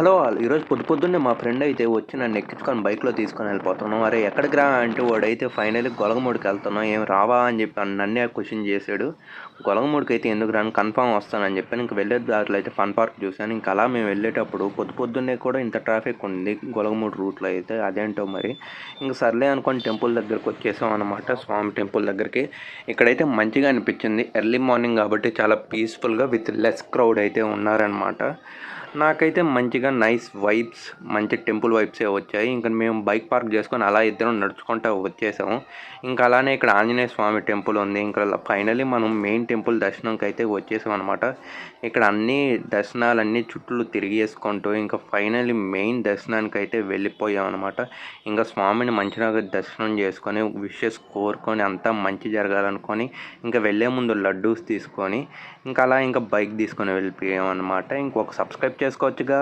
Hello all. ఈరోజు పొద్దున్నే మా ఫ్రెండ్ అయితే వచ్చి నన్ను ఎక్కించుకొని బైక్‌లో తీసుకొని వెళ్ళిపోతున్నాం. అరే ఎక్కడికి రా అంటే వాడైతే ఫైనల్లీ గొలగమూడికి వెళ్తున్నాం. ఏం రావా అని చెప్పి నన్నే క్వెషన్ చేసాడు. గొలగమూడికి ఎందుకు రాను కన్ఫర్మ్ వస్తానని చెప్పాను. ఇంక వెళ్ళే దారిలో అయితే ఫన్ పార్క్ చూశాను. ఇంక అలా మేము వెళ్ళేటప్పుడు పొద్దున్నే కూడా ఇంత ట్రాఫిక్ ఉంది గొలగమూడి రూట్‌లో అయితే. అదేంటో మరి. ఇంక సర్లే అనుకోని టెంపుల్ దగ్గరికి వచ్చేసాం అనమాట. స్వామి టెంపుల్ దగ్గరికి. ఇక్కడైతే మంచిగా అనిపించింది. ఎర్లీ మార్నింగ్ కాబట్టి చాలా పీస్‌ఫుల్‌గా విత్ లెస్ క్రౌడ్ అయితే ఉన్నారనమాట. నాకైతే మంచిగా నైస్ వైబ్స్, మంచి టెంపుల్ వైబ్సే వచ్చాయి. ఇంక మేము బైక్ పార్క్ చేసుకొని అలా ఇద్దరం నడుచుకుంటూ వచ్చేసాము. ఇంకా అలానే ఇక్కడ ఆంజనేయ స్వామి టెంపుల్ ఉంది. ఇంకా ఫైనల్లీ మనం మెయిన్ టెంపుల్ దర్శనంకి అయితే వచ్చేసాం అనమాట. ఇక్కడ అన్ని దర్శనాలన్నీ చుట్టూ తిరిగేసుకుంటూ ఇంకా ఫైనల్లీ మెయిన్ దర్శనానికి అయితే వెళ్ళిపోయాం అనమాట. ఇంకా స్వామిని మంచిగా దర్శనం చేసుకొని విషెస్ కోరుకొని అంతా మంచి జరగాలనుకొని ఇంకా వెళ్ళే ముందు లడ్డూస్ తీసుకొని ఇంకా అలా ఇంకా బైక్ తీసుకొని వెళ్ళిపోయాం అనమాట. ఇంకొక సబ్స్క్రైబ్ చేసుకోవచ్చుగా.